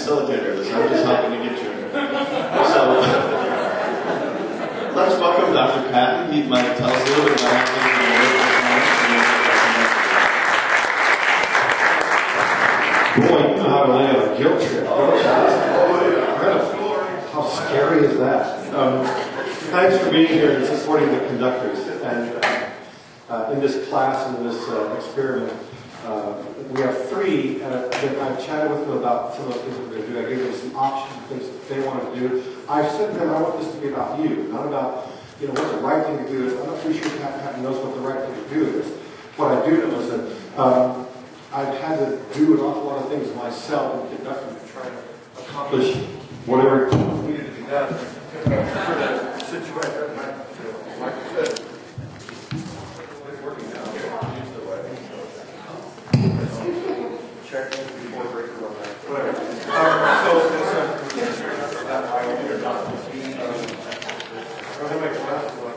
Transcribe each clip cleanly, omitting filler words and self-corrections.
facilitator. I'm just helping to get you. So, let's welcome Dr. Patton. He might tell us a little bit about how things are going. Boy, you know how to land on a guilt trip, don't you? How scary is that? Thanks for being here and supporting the conductors. And in this class and in this experiment, we have three, and I've chatted with them about some of the things that we're going to do. I gave them some options, things that they want to do. I've said to them, I want this to be about you, not about what the right thing to do is. I'm not pretty sure Patton knows what the right thing to do is. What I do know is that I've had to do an awful lot of things myself in conducting to try to accomplish whatever needed to be done for the situation. Like I said, it's working now. Use the way. Check before breaker on that. Whatever. So it's that way or not. I'm going to make a last one.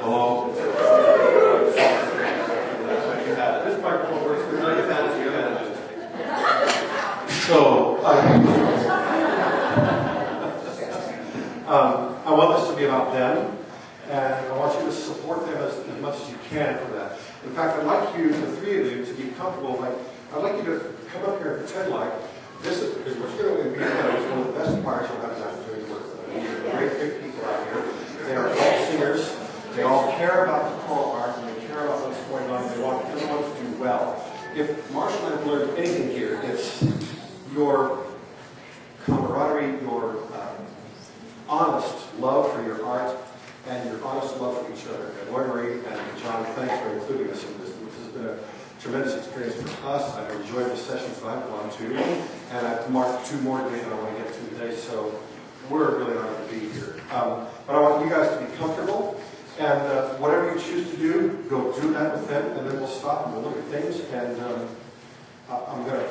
Hello. This microphone works. So, I want this to be about them, and I want you to support them as much as you can for that. In fact, I'd like you, the three of you, to be comfortable. I'd like you to come up here and pretend like this is, because what you're going to be doing is one of the best choirs you'll have an opportunity to work with. These are great big people out here. They are all singers. They all care about the choral art, and they care about what's going on. They want everyone to do well. If Marshall and I have learned anything here, it's your camaraderie, your honest love for your art, and your honest love for each other. And Lori Marie and John, thanks for including us in this. This has been a tremendous experience for us. I've enjoyed the sessions that I've gone to, and I've marked 2 more days that I want to get to today, so we're really honored to be here. But I want you guys to be comfortable, and whatever you choose to do, go do that with them, and then we'll stop and we'll look at things, and I'm going to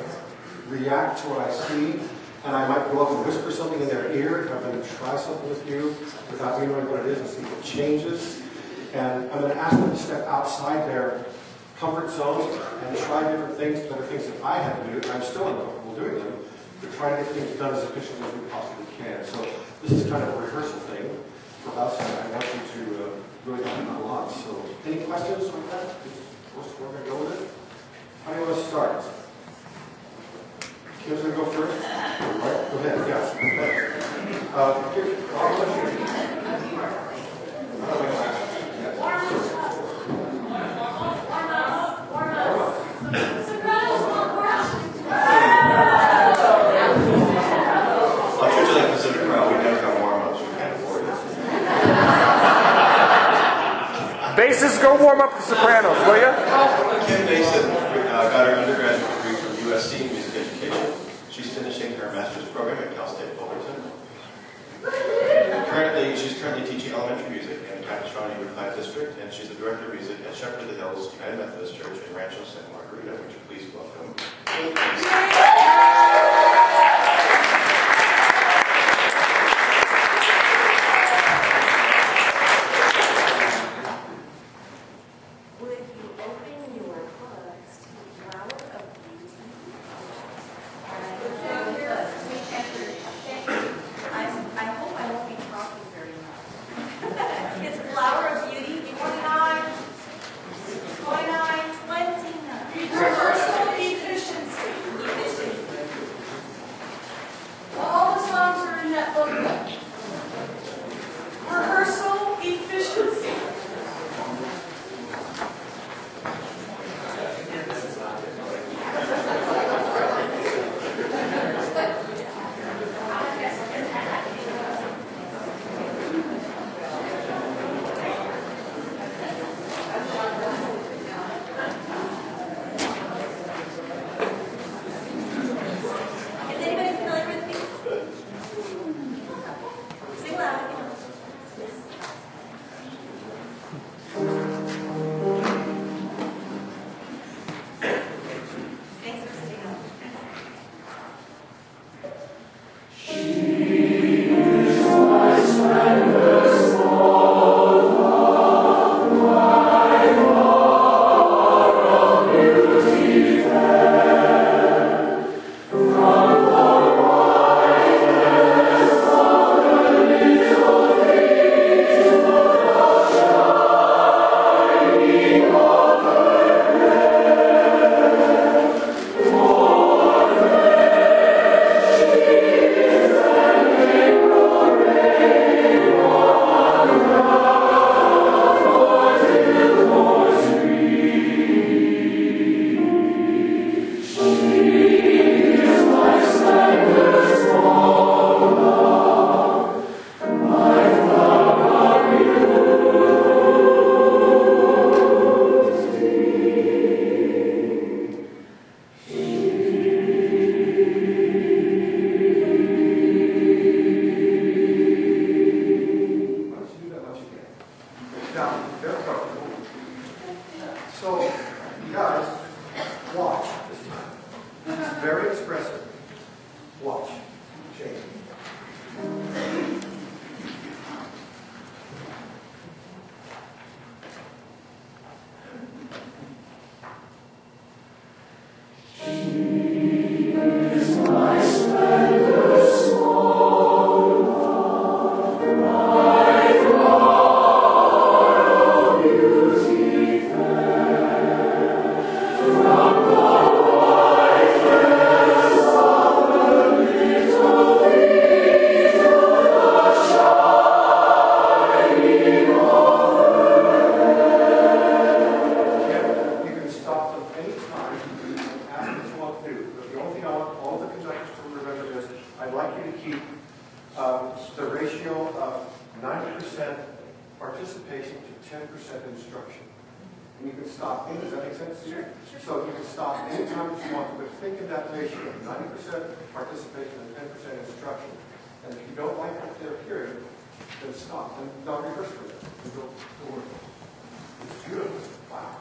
react to what I see, and I might go up and whisper something in their ear. I'm going to try something with you without you knowing what it is and see if it changes. And I'm going to ask them to step outside their comfort zones and try different things that are things that I had to do. I'm still uncomfortable doing them, but try to get things done as efficiently as we possibly can. So this is kind of a rehearsal thing for us, and I want you to really learn a lot. So any questions on that? We're going to go with it. How do you want to start? Kim's going to go first? Right? Go ahead, yes. I'll treat you like Pacific Crowd. We never have warm-ups. We can't afford it. Bassists, go warm up the sopranos, will you? Kim Mason got her undergraduate degree from USC in music education. She's finishing her master's program at Cal State Fullerton. She's currently teaching elementary music in Capistrano Unified District, and she's the director of music at Shepherd of the Hills United Methodist Church in Rancho Santa Margarita. Would you please welcome Kim Mason? Reversal efficiency. participation to 10% instruction. And you can stop. Does that make sense to you? Sure. So you can stop anytime that you want to, but think in that ratio of 90% participation and 10% instruction. And if you don't like their period, then stop. And not rehearse for it. And go work. It's beautiful. Wow.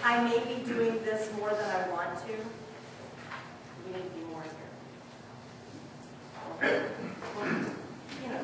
I may be doing this more than I want to. You need to be more here. You know.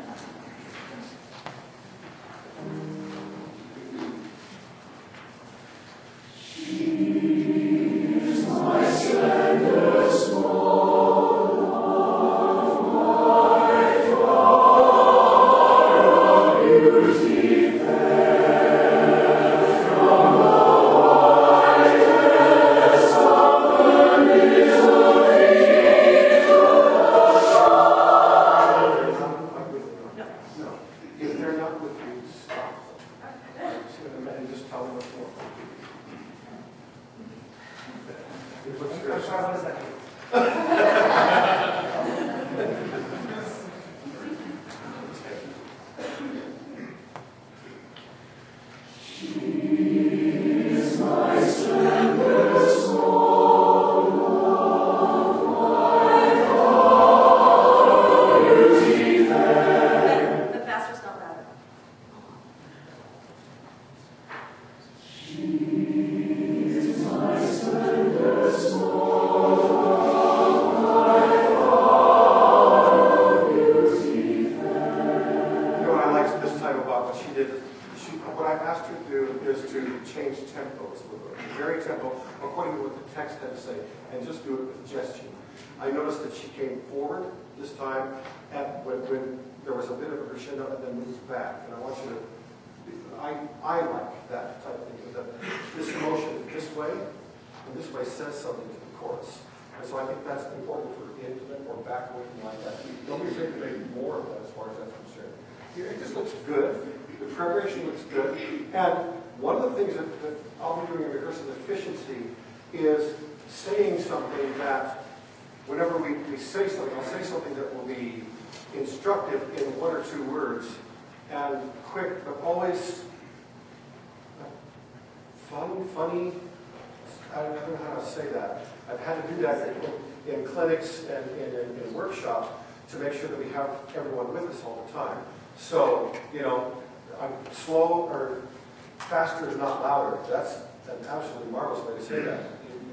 What I asked her to do is to change tempos, very tempo, according to what the text had to say, and just do it with gesture. I noticed that she came forward this time when there was a bit of a crescendo and then moves back. And I want you to, I like that type of thing. This motion this way and this way says something to the chorus. And so I think that's important for intimate or backward and like that. Don't be afraid to make more of that as far as that's concerned. It just looks good. The preparation looks good. And one of the things that I'll be doing in rehearsal efficiency is saying something that whenever we say something, I'll say something that will be instructive in one or two words and quick, but always funny. I don't know how to say that. I've had to do that in clinics and in workshops to make sure that we have everyone with us all the time. So, you know, I'm slow or faster is not louder. That's an absolutely marvelous way to say that.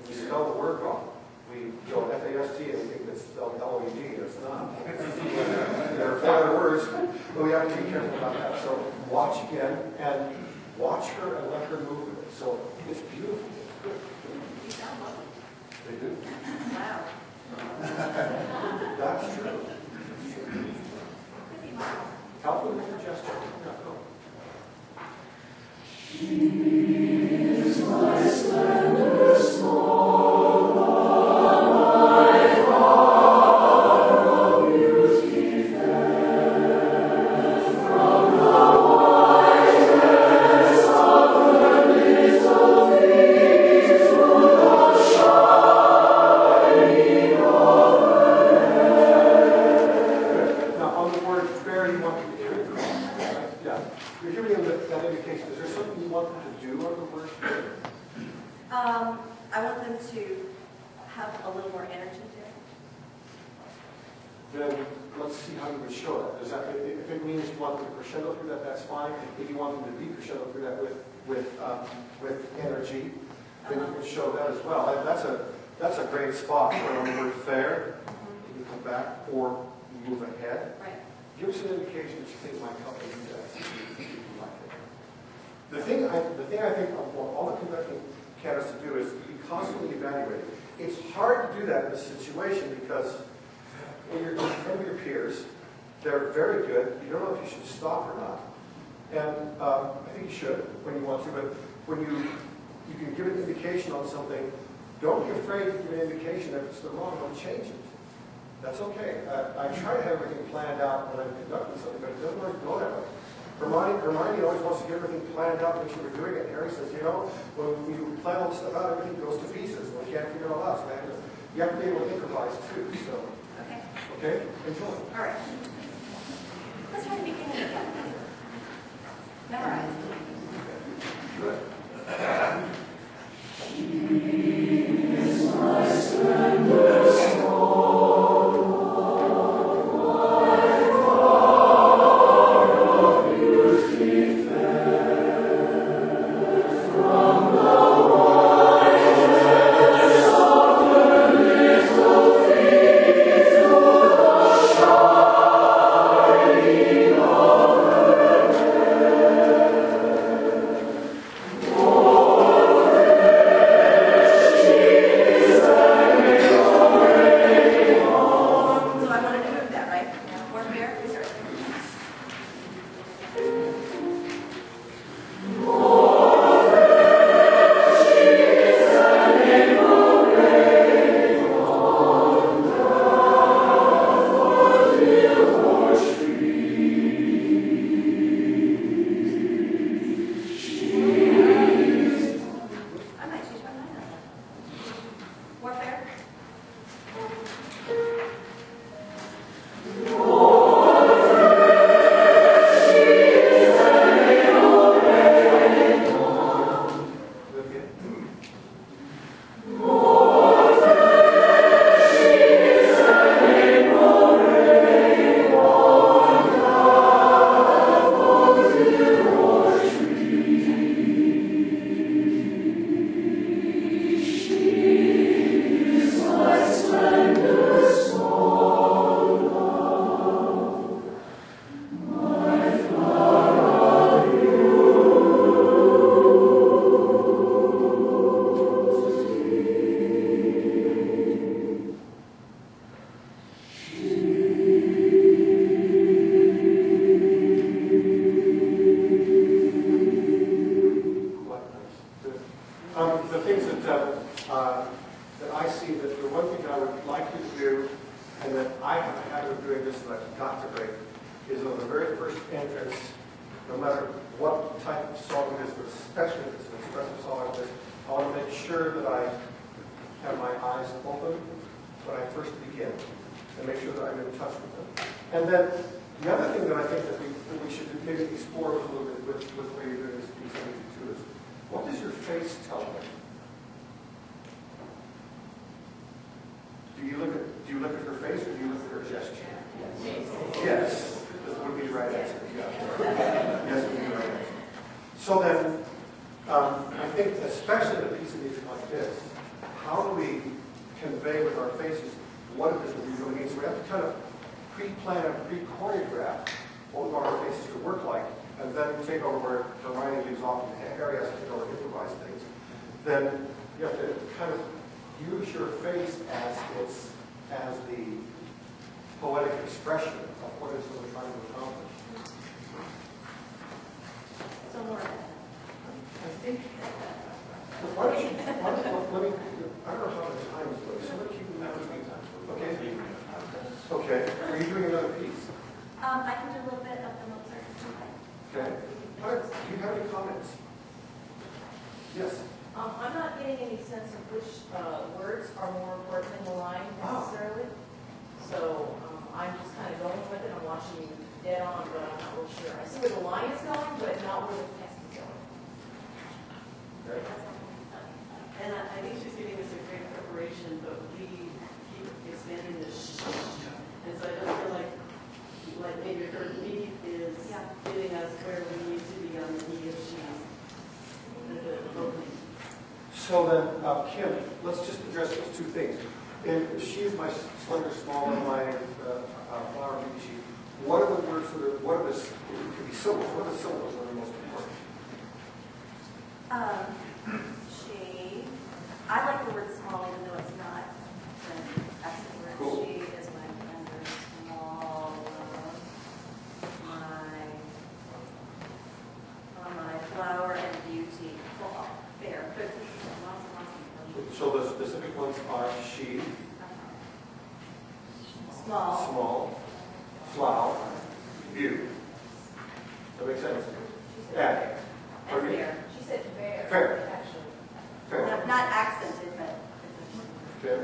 You spell the word wrong we go FAST and we think it's spelled LED, and it's not. There are 4 other words, but we have to be careful about that. So watch again, and watch her and let her move with it. So it's beautiful. Good. You sound lovely. They do. Wow. That's true. Could be mine. Help them with your gesture. Yeah, go. I want them to have a little more energy there. Then let's see how you would show that. Does that, if it means you want them to crescendo through that, that's fine. If you want them to be crescendo through that with energy, then you can show that as well. And that's a great spot for the word fair. You can come back or move ahead. Right. Give us an indication that you think might help you do that. If you like it. The thing I think all the conducting candidates to do is be constantly evaluating. It's hard to do that in this situation because when you're in front of your peers, they're very good. You don't know if you should stop or not. And I think you should when you want to, but when you can give an indication on something, don't be afraid to give an indication if it's the wrong one, change it. That's okay. I try to have everything planned out when I'm conducting something, but it doesn't always go that way. Hermione always wants to get everything planned out when she was doing it. Harry says, you know, when you plan all this stuff out, everything goes to pieces. We can't figure it all out. So you have to be able to improvise too. So, Okay. okay? Enjoy. All right. Let's try the beginning again. Memorize. Good. convey with our faces what it is that we really mean. So we have to kind of pre-plan and pre-choreograph what we want our faces to work like, and then take over where Hermione leaves off in Harry has to take over and improvise things. Then you have to kind of use your face as the poetic expression of what it is that we're trying to accomplish. So more of that. Why don't you, let me, I don't know how the time is going, so let's keep it that between time. Okay? Okay. Are you doing another piece? I can do a little bit of the Mozart. Okay. All right. Do you have any comments? Yes. I'm not getting any sense of which words are more important in the line necessarily. So I'm just kind of going with it. I'm watching you dead on, but I'm not real sure. I see where the line is going, but not where the text is going. Okay. And I think she's giving us a great preparation, but we keep expanding this. And so I don't feel like maybe her lead is getting us where we need to be on the he or she's. So then, Kim, let's just address those two things. And she is my slender, small, and my flower beauty sheet. What are the words that are, what are the, it could be syllables, what are the syllables that are most important? She, I like the word small even though it's not an accent word. Cool. She is my slender, small, my flower and beauty. Well, fair. But lots and lots of So the specific ones are she, small. small, flower, beauty. Does that make sense? And Fair. She said fair. Fair. Actually. fair. Not accented, but Okay.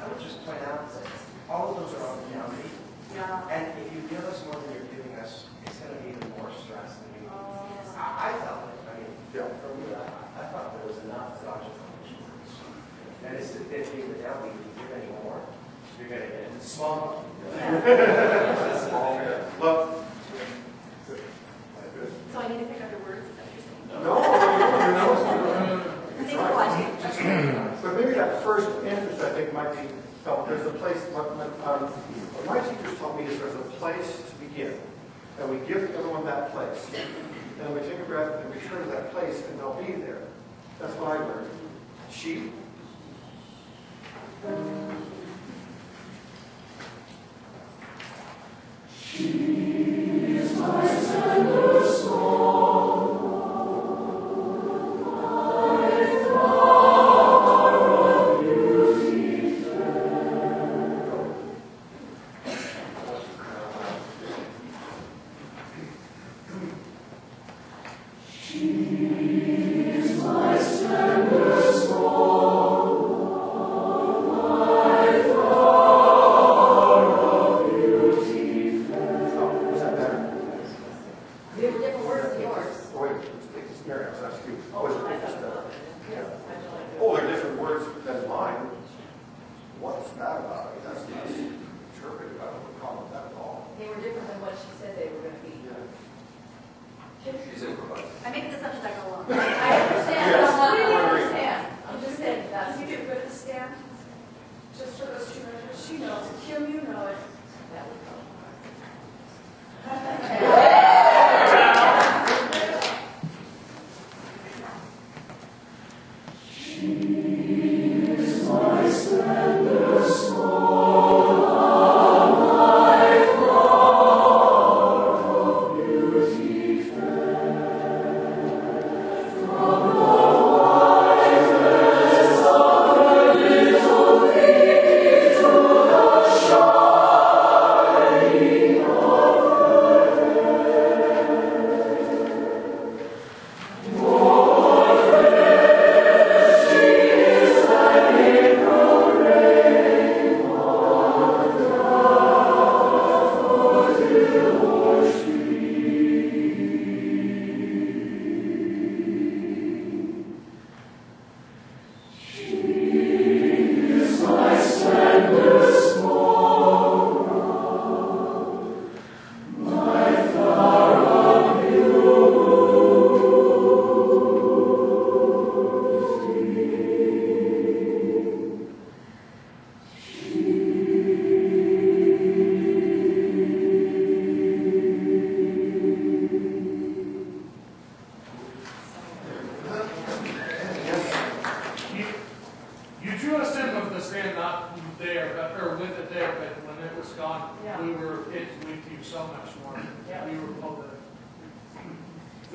I would just point out that all of those are on the county, yeah. and if you give us more than you're giving us, it's going to be even more stress than you. I felt it. I mean, Yeah. for me, I thought there was enough logical words. And it's the 15 the down. If you give any more, you're going to get it. Small. Small, fair. Love. So I need to pick up the words, is that what you're saying? No. Thanks for watching. But maybe that first interest, I think, might be felt. There's a place, what my teachers taught me is there's a place to begin. And we give everyone that place. And we take a breath and return to that place, and they'll be there. That's what I learned. She. Was that better? They were different words than yours. Oh, wait, it's Mary, I was asking you. Oh, Was it I just thought better? yeah. I feel like Oh, they're different words than mine. What's that about? That's not interpreted. I don't have a problem with that at all. they were different than what she said they were going to be. She's improvised. I make this up as I go along. I understand. Yes, I I agree. understand. I'm just saying that's. You get rid of Stan, just for those two measures. She knows. Kim, you know it. That would go.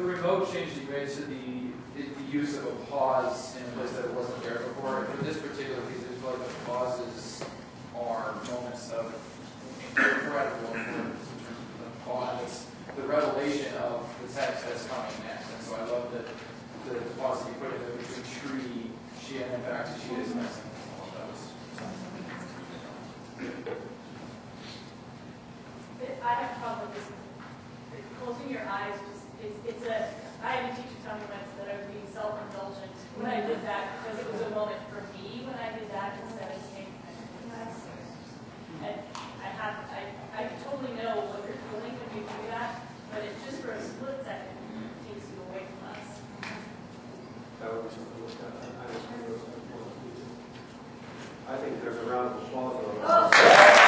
the remote change that you made to the use of a pause in a place that it wasn't there before, for this particular piece, I feel like the pauses are moments of incredible importance in terms of the pause, the revelation of the text that's coming next. And so I love that the pause that you put in there between tree, she, and then back to she is missing. That was I have a problem with this. Closing your eyes, it's a, I had a teacher tell me once that I was being self-indulgent when I did that because it was a moment for me when I did that instead of saying, and I totally know what you're feeling when you do that, but it just for a split second takes you away from us. That would be something to look at. I think there's a round of applause.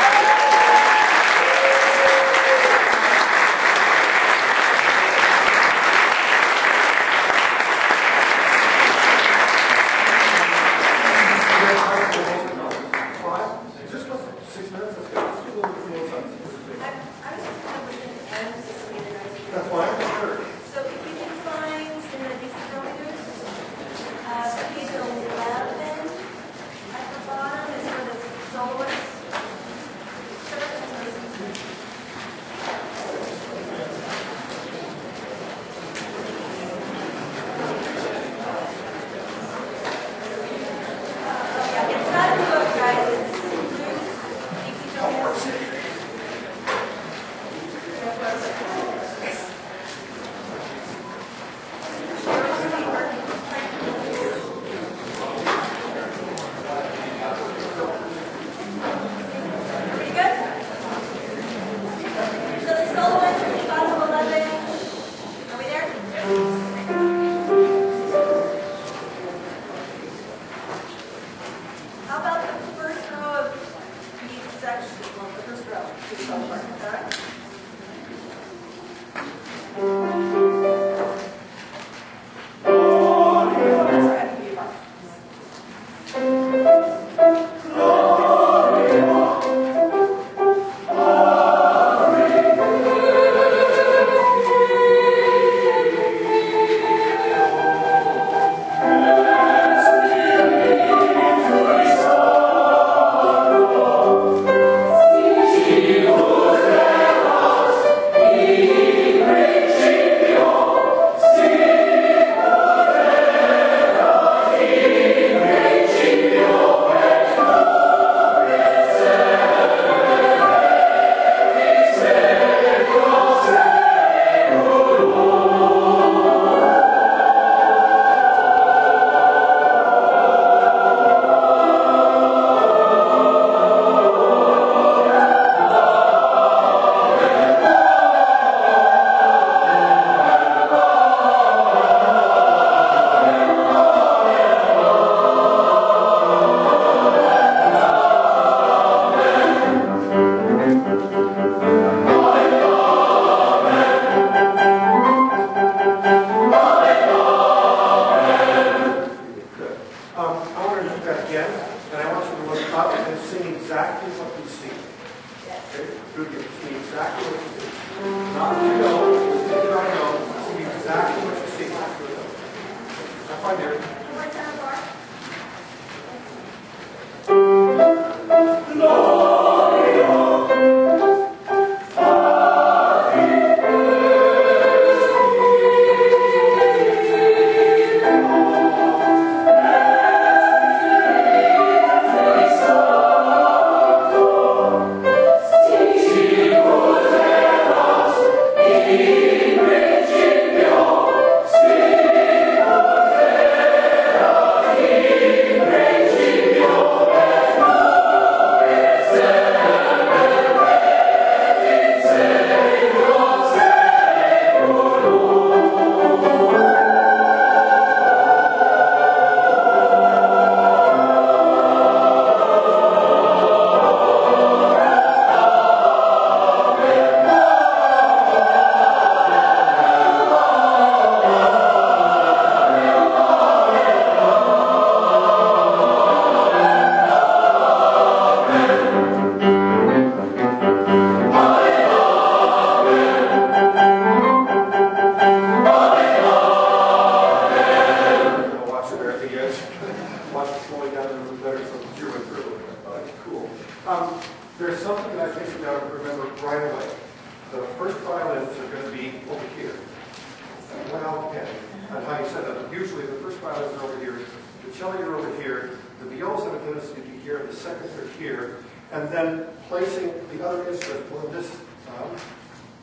set up, usually the first violins are over here, the cello are over here, the violas have a tendency to be here, the seconds are here, and then placing the other instrument, well, this, John,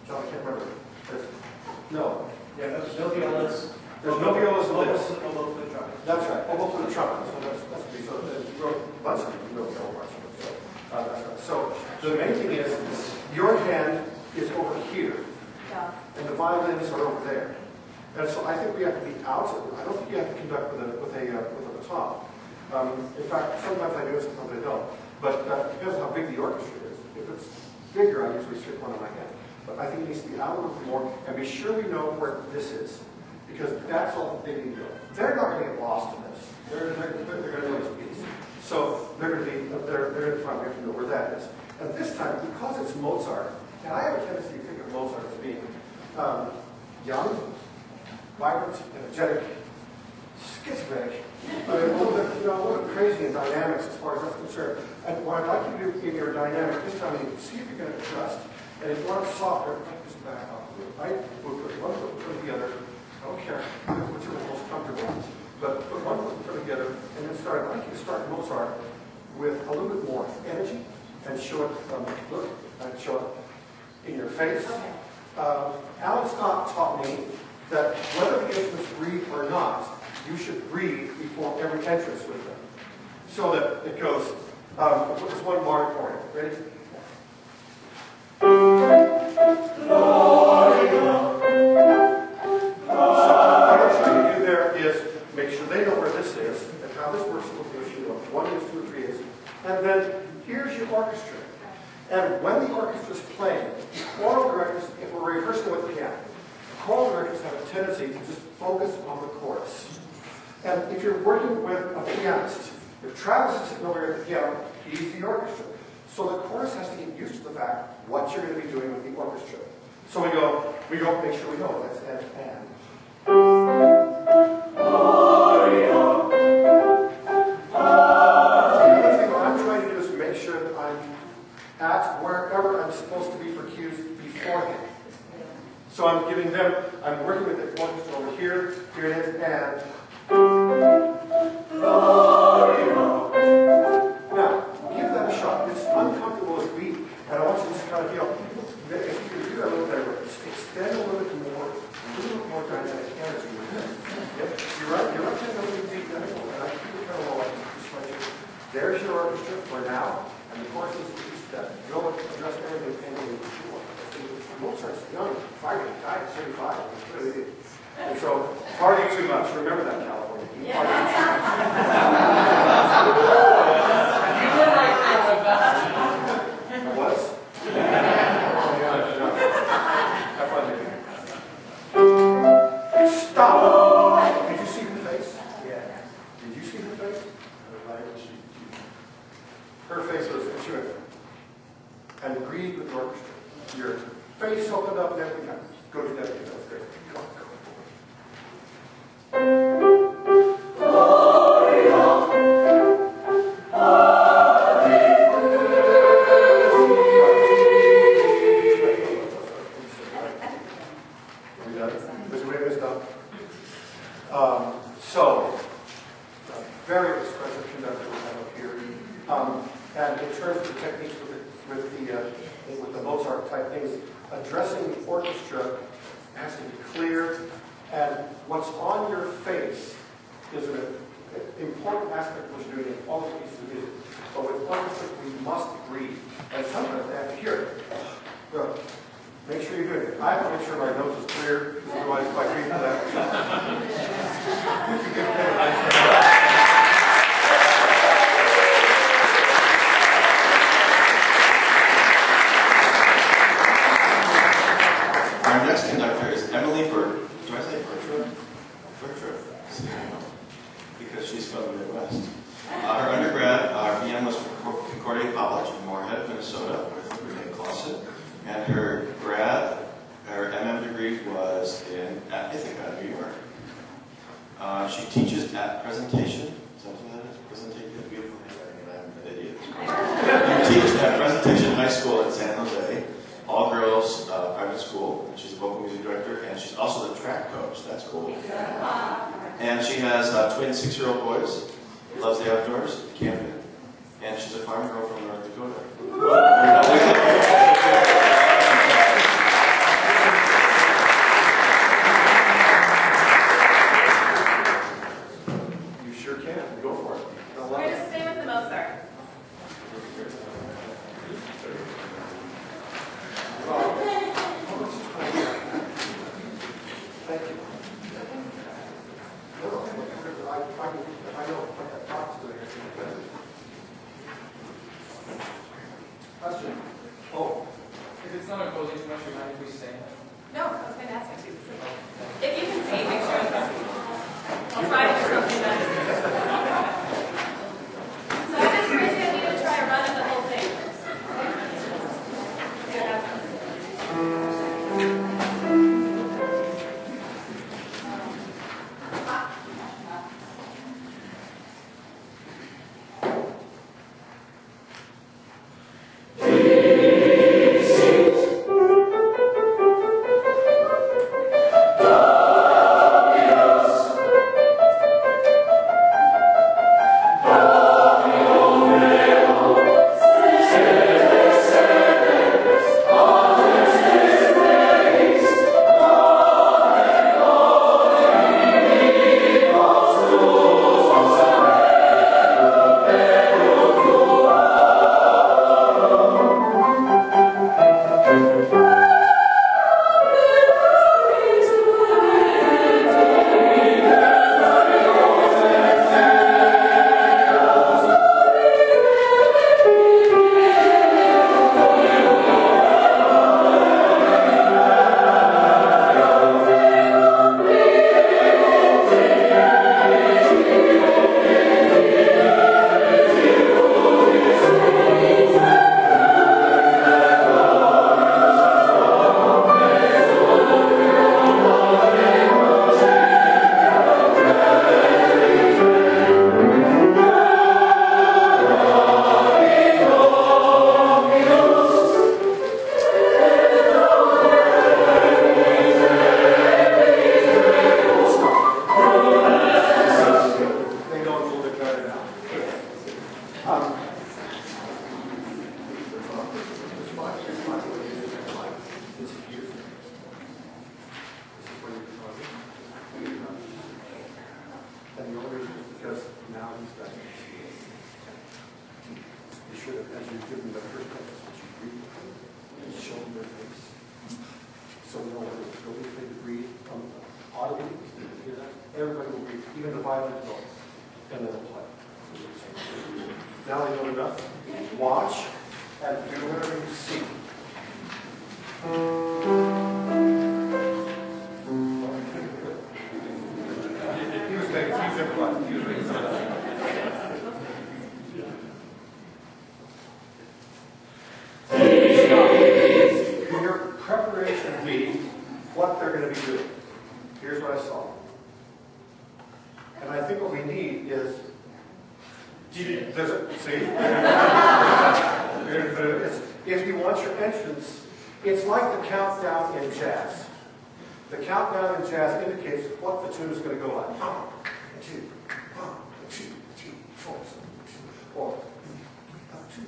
I can't remember. No. Yeah, there's no violas. There's no violas in this. Oboe for the trumpet. That's right, almost for the trumpet. So that's me. So you wrote a bunch of them, you wrote a bunch of them. So, that's right. So the main thing is, your hand is over here, Yeah. and the violins are over there. And so I think we have to be out. I don't think you have to conduct with a baton. In fact, sometimes I do, sometimes I don't. But it depends on how big the orchestra is. If it's bigger, I usually stick one in my hand. But I think it needs to be out a little bit more, and be sure we know where this is, because that's all they need to know. They're not going to get lost in this. They're going to know this piece. So they're going to be they're in the front. We have to know where that is. And this time, because it's Mozart, and I have a tendency to think of Mozart as being young, vibrant, energetic, schizophrenic. I mean, a little bit crazy in dynamics as far as that's concerned. And what I'd like you to do in your dynamic this time, you can see if you're going to adjust. And if you want it softer, just back off a little, right? We'll put one foot in front of the other. I don't care whichever is most comfortable. But put one foot in front of the other, and then start. I'd like you to start Mozart with a little bit more energy, and show it, look, and show it in your face. Alan Scott taught me that whether the instruments breathe or not, you should breathe before every entrance with them. So that it goes, there's one bar for you. Ready? So what I'm trying to do there is make sure they know where this is and how this works with the Yoshino. 1 is, 2, 3 is. And then here's your orchestra. And when the orchestra is playing, choral directors, if we're rehearsing with piano, choral directors have a tendency to just focus on the chorus. And if you're working with a pianist, if Travis is sitting over here at the piano, he's the orchestra. So the chorus has to get used to the fact what you're going to be doing with the orchestra. So we go, make sure we know that's and. The other thing I'm trying to do is make sure that I'm at wherever I'm supposed to be for cues beforehand. So I'm giving them, I'm working with the orchestra over here, here it is, and. Now, give that a shot. It's uncomfortable as beat, and I want you to just kind of, if you can do that a little bit, extend a little bit more dynamic energy with it. Yep. You're right hand a little deep, and I keep it kind of low. There's your orchestra for now, and the chorus is that you'll address everything pending before. Mozart's young, 5, died at 35. And so, partying too much. Remember that, California. You partying too much. You were right there with that. I was? Have fun, baby. Stop! Did you see her face? Yeah. Did you see her face? Her face was assured. And breathe with the orchestra. Your face opened up and everything. Go together. That was great. Come on, go. Very expressive conductor we have up here. And in terms of the techniques with the Mozart type things, addressing the orchestra has to be clear, and what's on your face is an important aspect of what you're doing in all the pieces of music. But with orchestra, we must breathe, and sometimes they have to hear it. Well, make sure you're doing it. I have to make sure my nose is clear, because otherwise if I breathe for that. Our next conductor is Emily Burt. Do I say Bertra? Bertra. Because she's from the Midwest. Her undergrad, BM was from Concordia College in Moorhead, Minnesota, with Renee Clausen. And her MM degree was in, I think, New York. She teaches at Presentation. Is that what that is? Presentation? Beautiful handwriting, and I'm an idiot. You teach at Presentation High School in San Jose. All girls private school, and she's a vocal music director, and she's also the track coach. That's cool. And she has twin 6-year-old boys, loves the outdoors, camping, and she's a farm girl from North Dakota. You sure can. Go for it. I love We're going it. to stay with the Mozart. Thank you. No, I know what that talks to here. Question? Oh, If it's not opposing too much, you mind if we sing? No, I was going to ask you. If you can see, make sure you can see. I'll try to do something nice. So I just crazy I need to try running the whole thing. Everybody will read, even the violin notes, and then they'll play. Now they know enough. Watch and do whatever you see. He was improvising. He was making some of that. Your preparation beat what they're going to be doing. Here's what I saw. And I think what we need is, there's a, see? If you want your entrance, it's like the countdown in jazz. The countdown in jazz indicates what the tune is going to go like. 1, 2, 1, 2, 3, 4, 4, 2.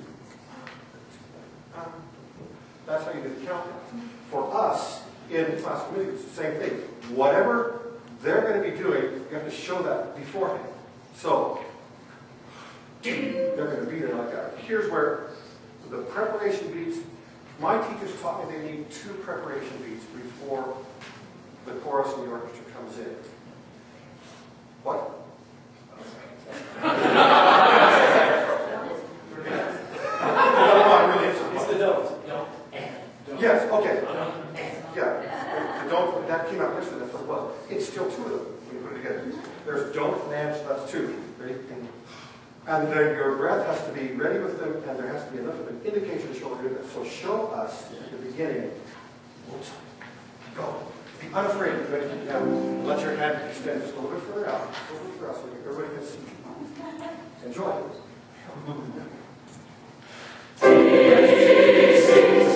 That's how you do the countdown. For us, in classical music, it's the same thing. Whatever they're going to be doing, you have to show that beforehand. So, they're going to be there like that. Here's where the preparation beats, my teachers taught me they need 2 preparation beats before the chorus and the orchestra comes in. What? It's the notes. Yes, okay. Yeah. The don't, that came out yesterday, that's what it was. It's still 2 of them when you put it together. There's don't and and, so that's 2. Ready? And then your breath has to be ready with them, and there has to be enough of an indication to show what you're doing. So show us at the beginning. Go. Be unafraid. Ready? Yeah. Let your hand extend just a little bit further out. A little bit further out so everybody can see. Enjoy. Jesus.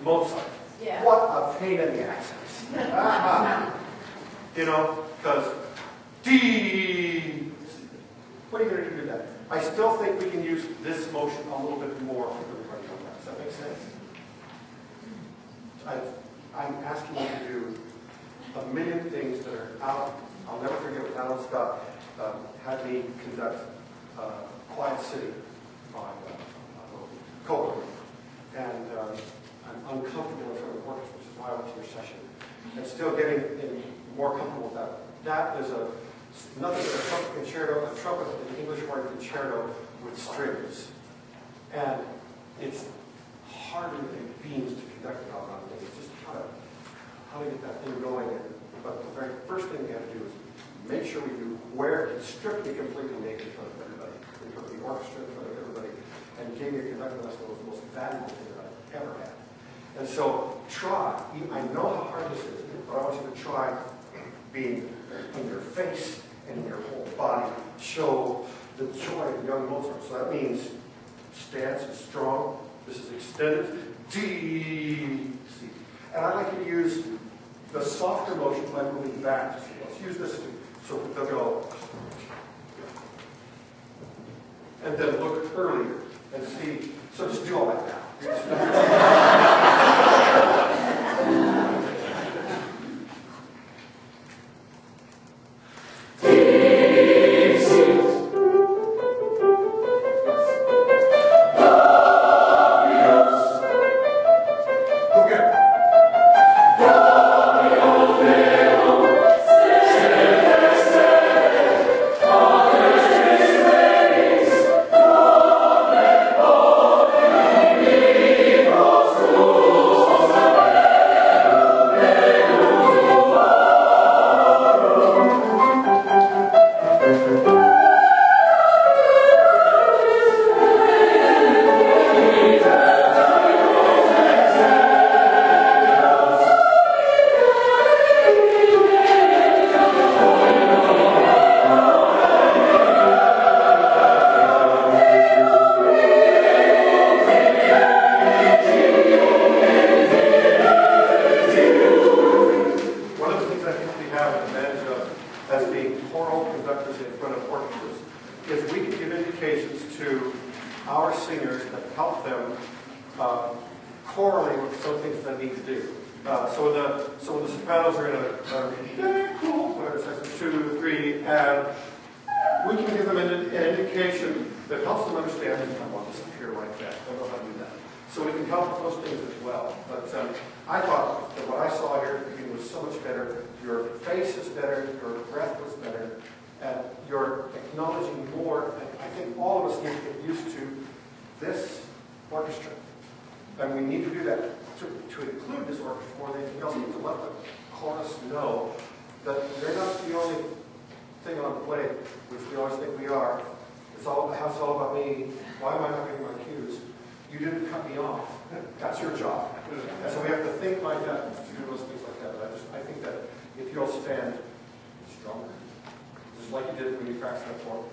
Mozart. Yeah. What a pain in the accents. You know, because D. What are you going to do with that? I still think we can use this motion a little bit more for everybody on that. Does that make sense? I'm asking you to do a million things that are out. I'll never forget what Alan Scott had me conduct Quiet City by Copeland. And I'm uncomfortable in front of orchestra, which is why I went to your session. And still getting more comfortable with that. That is nothing but a trumpet concerto, a trumpet, an English horn concerto with strings. And it's harder than beans to conduct it on things. It's just how to get that thing going. But the very first thing we have to do is make sure we do where it's strictly, completely naked in front of everybody, in front of the orchestra, in front of everybody. And gave me a conducting lesson was the most valuable thing that I've ever had. And so try, I know how hard this is, but I want you to try being in your face and in your whole body. Show the joy of young Mozart. So that means stance is strong. This is extended. D, C. And I'd like you to use the softer motion by moving back. Let's use this so they'll go. And then look earlier and see. So just do all that now.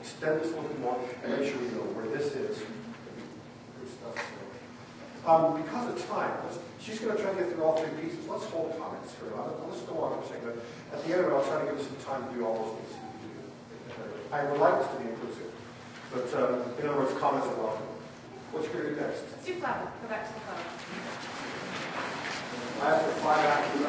Extend this a little bit more and make sure we know where this is. Good stuff. So, because of time, she's going to try to get through all three pieces. Let's hold comments for a while. Let's go on for a second. But at the end of it, I'll try to give us some time to do all those things. I would like this to be inclusive. But in other words, comments are welcome. What you going to do next? Let's do flower. Go back to the flower. I have to fly back to the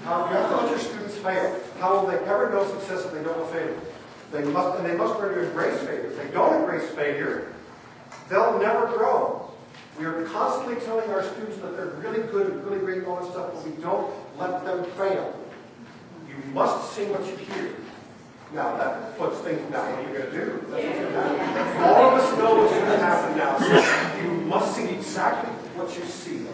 How you have to let your students fail. How will they ever know success if they don't fail? They must learn to embrace failure. If they don't embrace failure, they'll never grow. We are constantly telling our students that they're really good and really great and all this stuff, but we don't let them fail. You must sing what you hear. Now, that puts things down. What are you going to do? That's what's going to happen. All of us know what's going to happen now. So you must sing exactly what you see.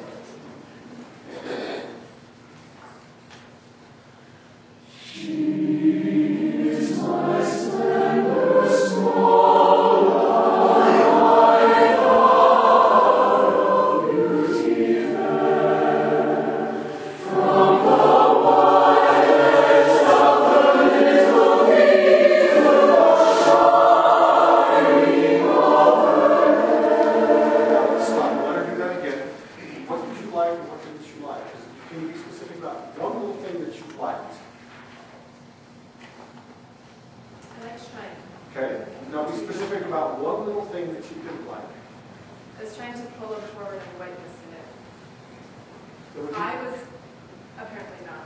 She is my splendor small. Okay, now be specific about one little thing that you didn't like. I was trying to pull it forward and whiteness in it. So would you- I was apparently not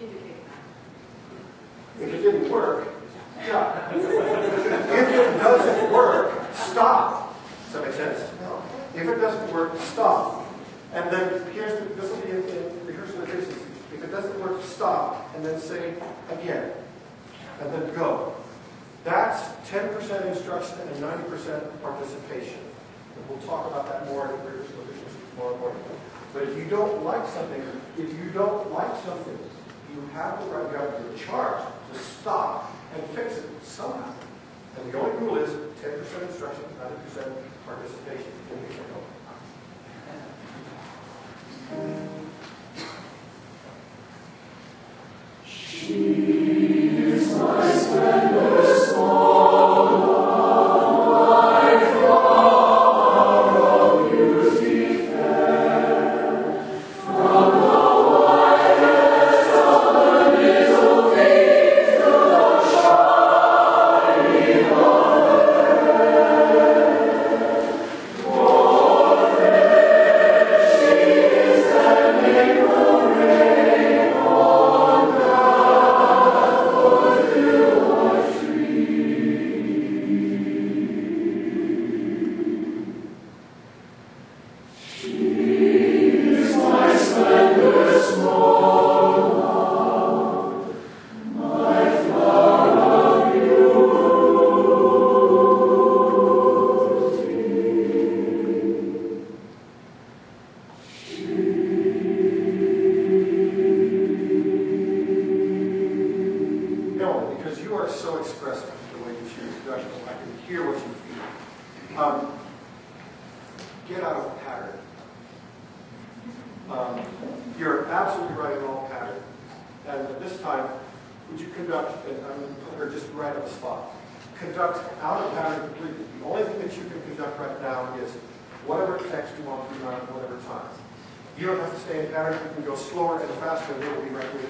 indicating that. If it didn't work, yeah. If it doesn't work, stop. Does that make sense? If it doesn't work, stop. And then here's this will be in rehearsal exercises. If it doesn't work, stop, and then say again, and then go. That's 10% instruction and 90% participation. And we'll talk about that more in rehearsal exercises tomorrow morning. But if you don't like something, you have the right, you have your charge to stop and fix it somehow. And the only rule is 10% instruction, 90% participation. She is my splendor small. Get out of the pattern. You're absolutely right in all pattern. And at this time, would you conduct, and I'm going to put her just right on the spot, conduct out of pattern completely. The only thing that you can conduct right now is whatever text you want to do at whatever time. You don't have to stay in pattern. You can go slower and faster, and it will be right with you.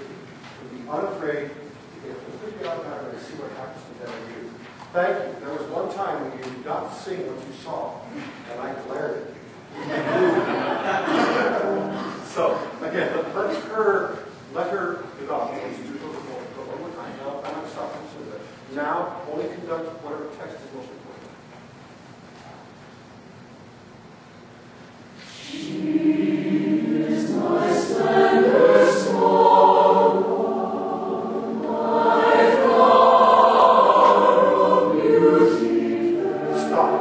So be unafraid to get completely out of pattern and see what happens to them and you. Thank you. There was one time when you did not sing what you saw, and I glared at you. So, again, let her develop. Now, only conduct whatever text is most important. She is my splendor small, my flower of beauty. Stop.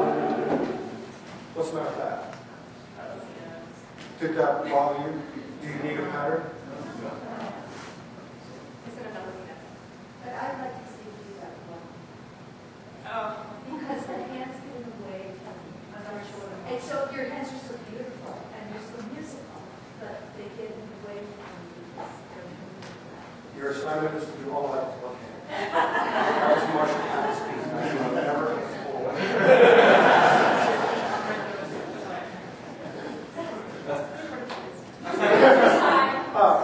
What's the matter with that? Did that bother you? Do you need a pattern? But I'd like to see you do that one. Oh. Because the hands get in the way of another shoulder. And so your hands are so beautiful and you're so musical, but they get in the way from this. Your assignment is to do all that with one hand. That's Marshall Patton's piece. I should never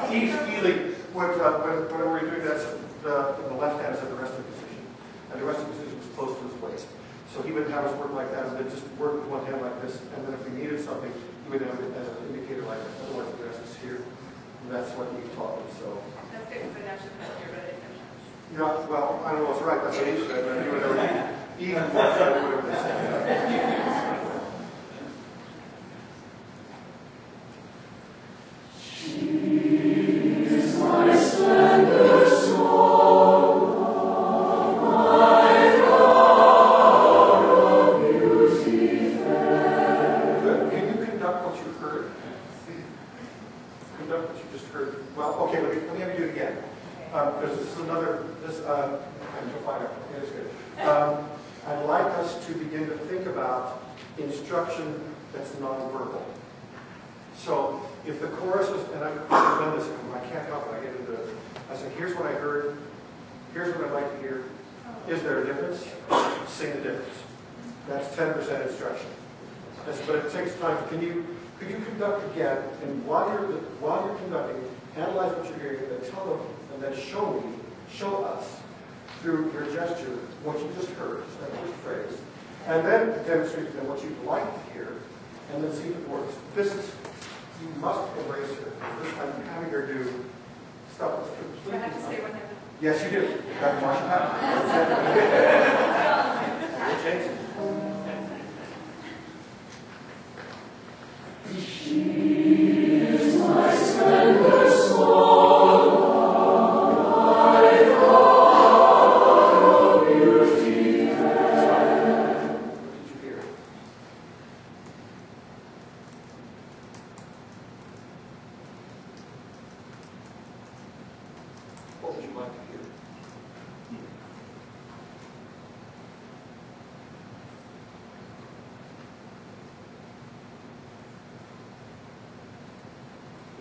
Ely, when we were doing that, the left hand is at the resting position. And the resting position was close to his waist. So he would have us work like that, and then just work with one hand like this. And then if we needed something, he would have it as an indicator like that. Otherwise, the rest is here. And that's what you taught me, so. That's good, because I actually put here, but I didn't. Yeah, well, I don't know what's right, that's what he said, but you would have even more than I would have said. Good. Can you conduct what you heard? Conduct what you just heard. Well, okay, let me have you do it again. Because this is another, I'm so fine. Okay, that's good. I'd like us to begin to think about instruction that's nonverbal. So if the chorus is, and I've done this, I can't help it, I get into it. I say, here's what I heard, here's what I'd like to hear. Is there a difference? Sing the difference. That's 10% instruction. But it takes time. Could you conduct again, and while you're conducting, analyze what you're hearing, and then tell them, and then show us through your gesture what you just heard, just that first phrase, and then demonstrate to them what you'd like to hear, and then see if it works. This is, you must embrace her. This time, having her do stuff that's completely. Do I have to say what happened? Yes, you do. Dr. Marshall. Jason. What would you like to hear?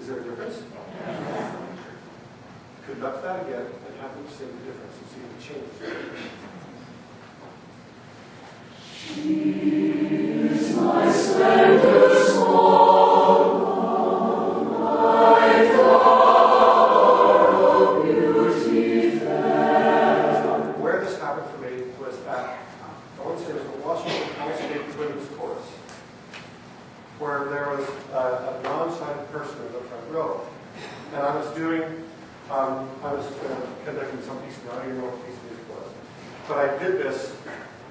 Is there a difference? Conduct that again and have them say the difference and see if it changes. Where this happened for me was at, I want to say it was the Washington High State Women's Chorus, where there was a non-sighted person in the front row. And I was doing, conducting some piece, I don't even know what piece of music was. But I did this,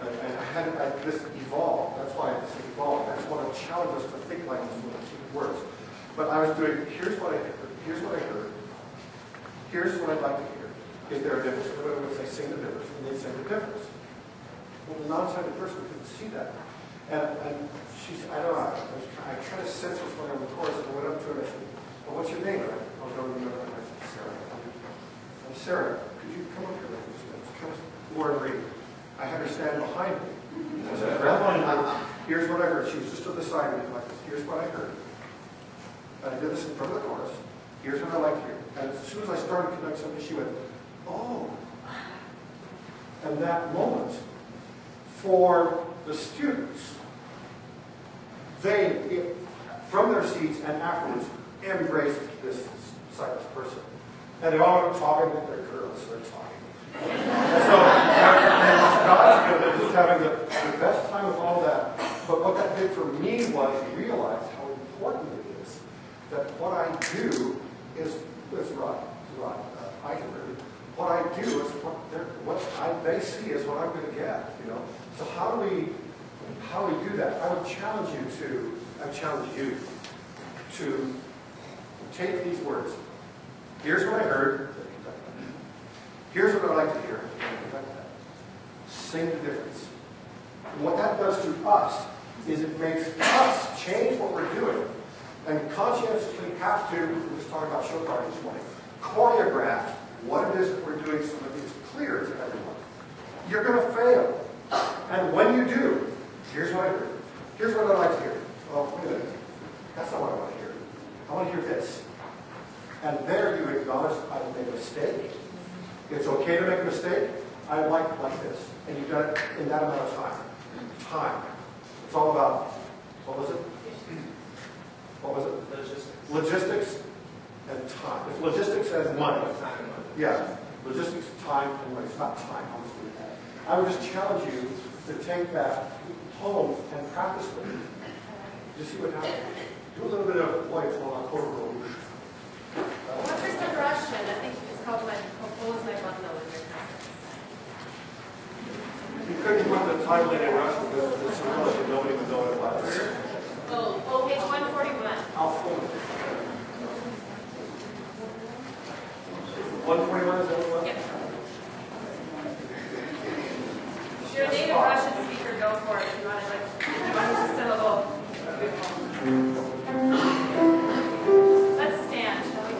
and this evolved. That's why this evolved. That's what I challenged us to think like this when it works. But I was doing, here's what I heard, here's what I'd like to hear. Is there a difference? Everybody would say, sing the difference, and they'd sing the difference. Well, the non-sighted person couldn't see that. And she said, I don't know, I tried to sense what's going on in the chorus, and I went up to her and I said, well, what's your name? I don't remember. And I said, Sarah. I'm Sarah. Could you come up here? Come Lauren Reed. I had her stand behind me. I said, Grandma, here's what I heard. She was just to the side of me like this. Here's what I heard. And I did this in front of the chorus. Here's what I like to hear. And as soon as I started to conduct something, she went, oh. And that moment, for the students, they, from their seats and afterwards, embraced this sightless person. And they all were talking with their girls, they're talking. And so, God's good at just having the best time with all that. But what that did for me was realize how important it is that what I do is Rod, I can really. What I do is what they see is what I'm going to get. You know. So how do we do that? I would challenge you to take these words. Here's what I heard. Here's what I'd like to hear. Sing the difference. And what that does to us is it makes us change what we're doing and conscientiously have to, we was talking about show choir this morning, choreograph what it is that we're doing so that it's clear to everyone. You're going to fail. And when you do, here's what I heard. Here's what I'd like to hear. Oh, wait a minute. That's not what I want to hear. I want to hear this. And there you acknowledge I've made a mistake. It's okay to make a mistake. I like this. And you've done it in that amount of time. Time. It's all about, what was it? What was it? Logistics and time. It's logistics and money. Yeah. Logistics, time, and money. It's not time, honestly. I would just challenge you to take that home and practice with it. Just see what happens. Do a little bit of what it's called a quarter. title in Russian, it's a relative, nobody would know what it was. Oh, page 141. I'll fold it. 141 is that what it was? Yep. If you're a native Russian speaker, go for it. If you want to, just a little. Let's stand, shall we?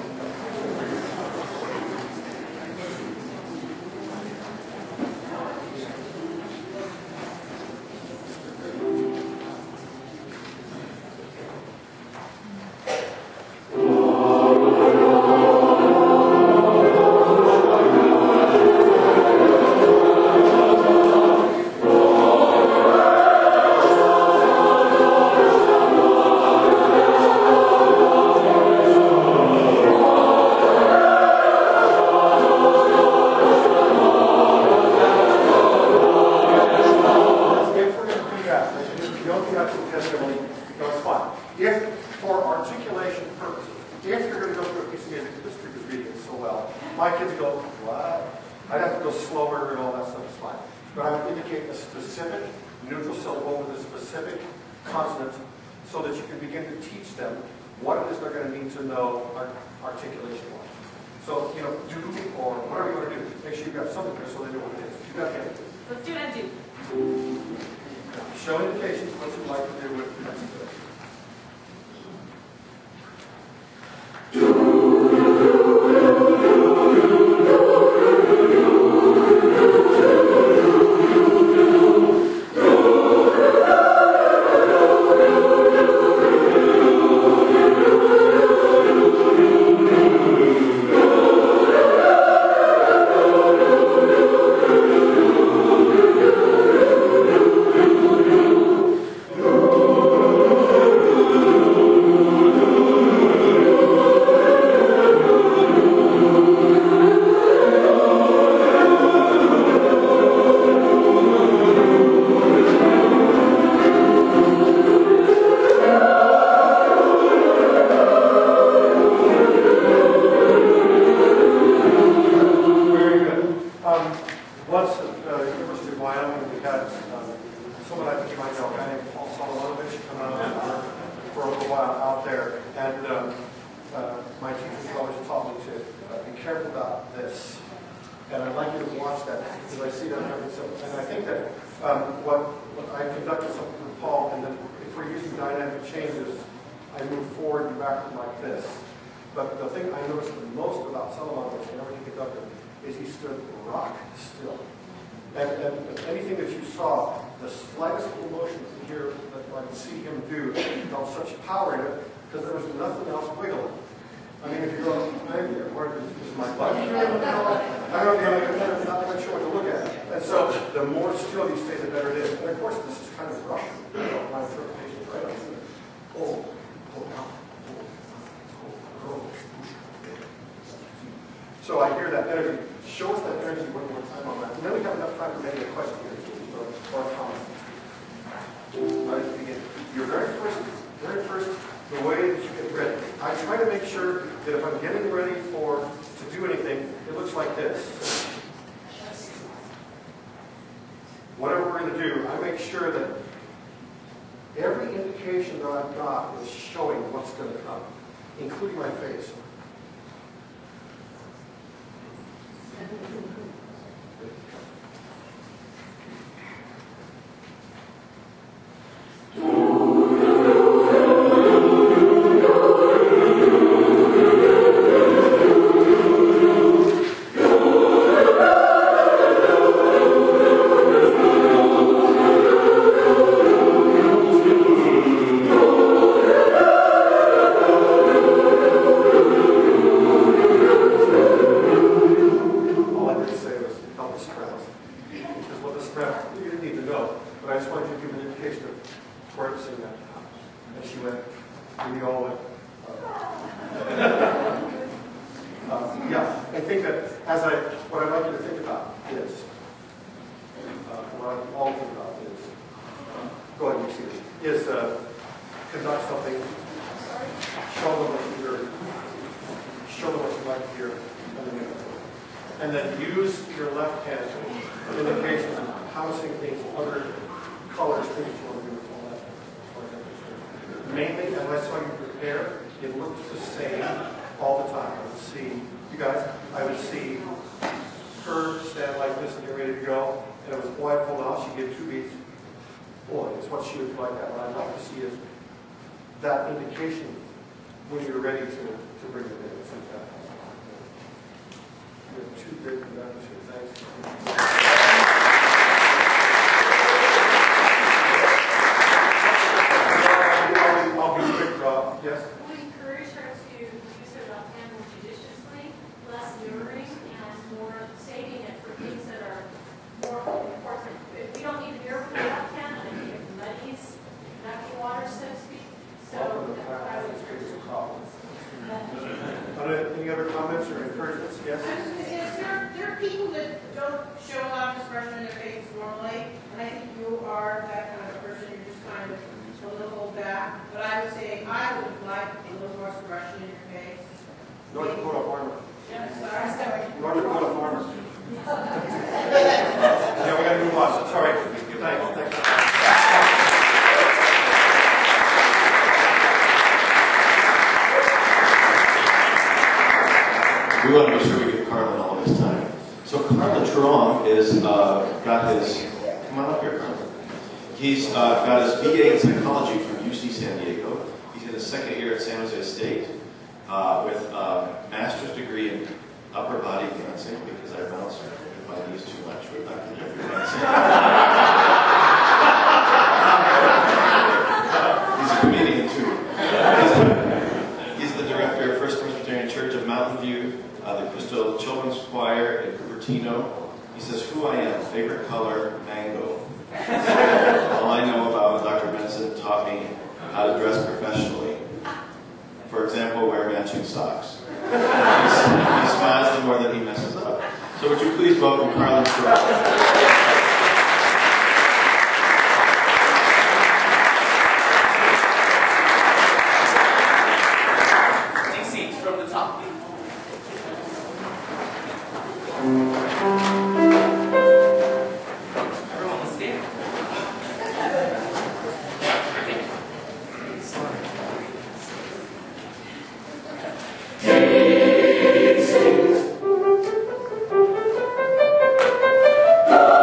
So I hear that energy. Show us that energy one more time on that. And then we have enough time for maybe a question or a comment. Right, again, your very first, the way that you get ready. I try to make sure that if I'm getting ready to do anything, it looks like this. Whatever we're going to do, I make sure that every indication that I've got is showing what's going to come, including my face. And then use your left hand for indications housing things, other colors, things you want to do with all that. Mainly, as I saw you prepare, it looked the same all the time. I would see, you guys, I would see her stand like this and get ready to go, and it was, boy, I pulled off, she gave 2 beats. Boy, it's what she would like that. What I'd like to see is that indication when you're ready to bring it in. It's fantastic. You have 2 great conductors here. Thanks. I'll be quick, Rob. Yes? We encourage her to use her left hand more judiciously, less mirroring, and more saving it for things that are more important. We don't need to mirror with the left hand, and it muddies the water, so to speak. So I would encourage her. Any other comments or encouragements? Yes? There are people that don't show a lot of expression in their faces normally, and I think you are that kind of person. You're just kind of a little hold back. But I would say I would like a little more expression in your face. North Dakota farmer. Sorry. North Dakota farmer. Yeah, we got to move on. Sorry. Thanks. We want to make sure we give Carlin all of his time. So Carlin Truong is got his, come on up here, Carlin. He's got his BA in psychology from UC San Diego. He's in his 2nd year at San Jose State with a master's degree in upper body dancing, because I bounce with my knees too much with Dr. Jeffrey Benson. He's a comedian too. He's the director of First Presbyterian Church of Mountain View, the Crystal Children's Choir in Cupertino. He says, "Who I am, favorite color, mango." All I know about Dr. Benson taught me how to dress professionally. For example, wear matching socks. He smiles the more that he messes up. So would you please welcome Carlin Truong. Oh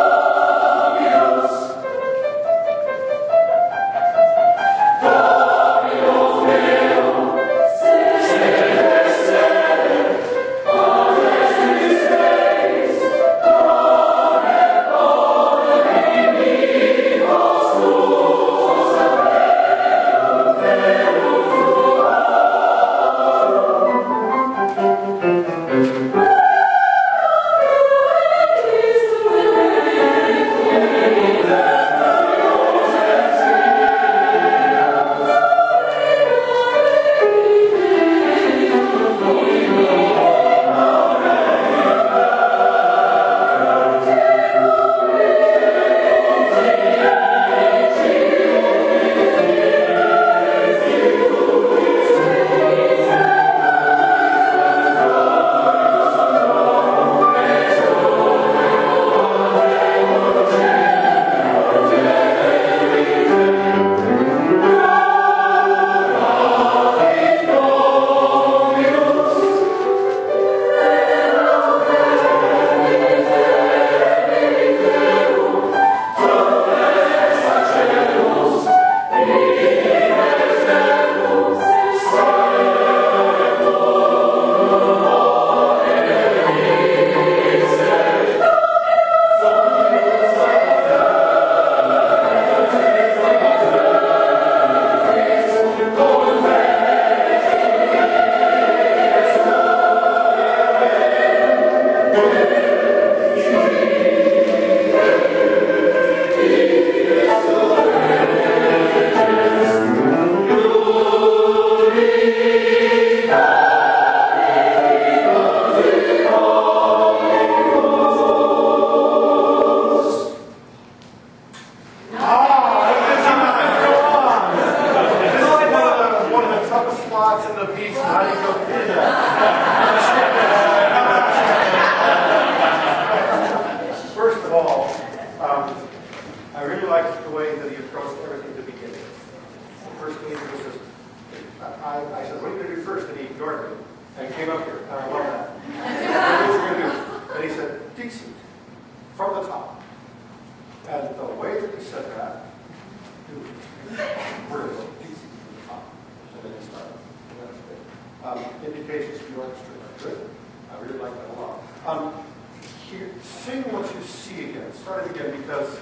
sing what you see again. Start it again, because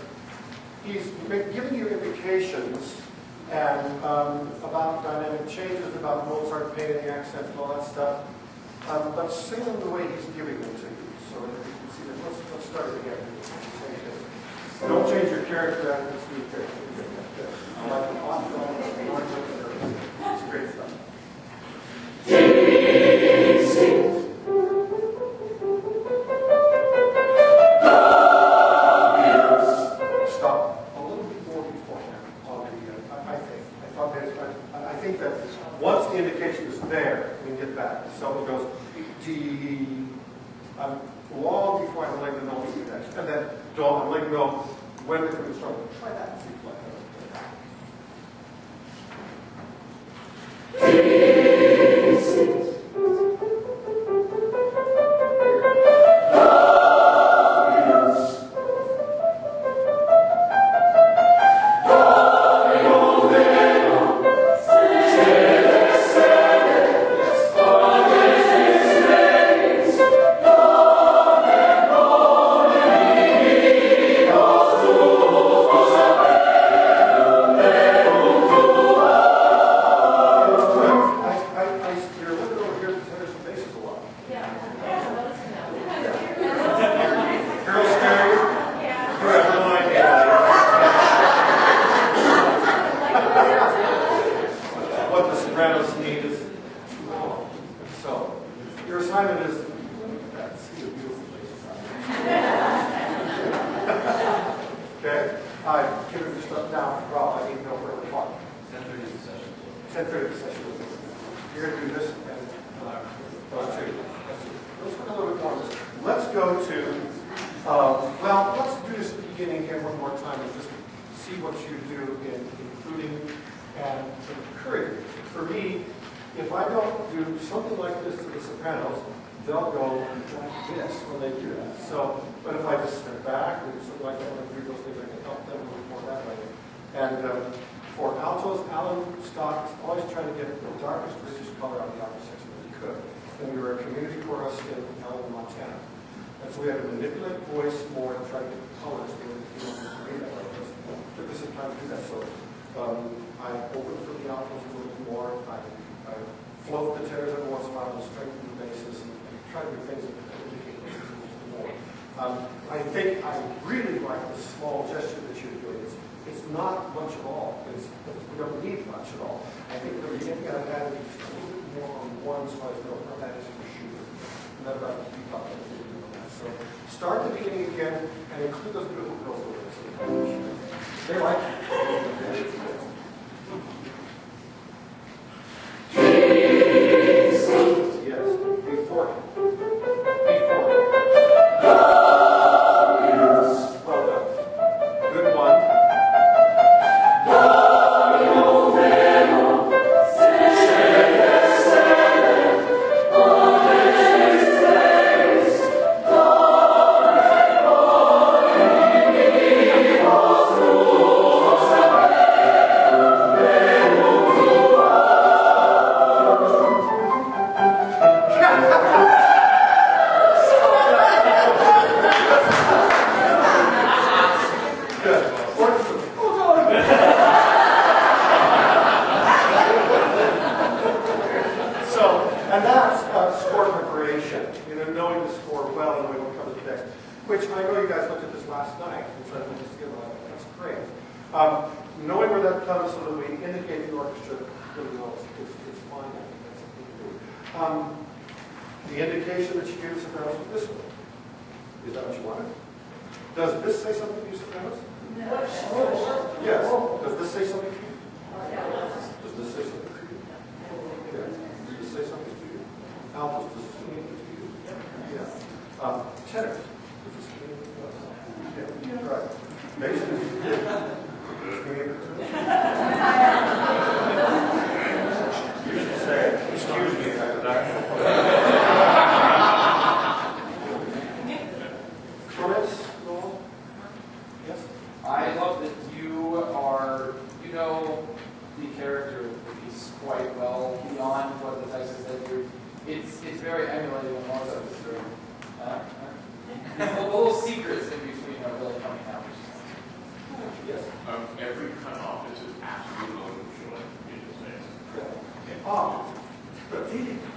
he's giving you indications and about dynamic changes, about Mozart painting the accents and all that stuff. But sing them the way he's giving them to you, so that you can see them. Let's start it again. Don't change your character after this new character. I like the It's great stuff. Stop a little bit more beforehand on the, I think that once the indication is there, we can get back. So it goes D, long before I'm letting the note do next. And then do, I'm letting go when it's going to start. Try that. See if like that.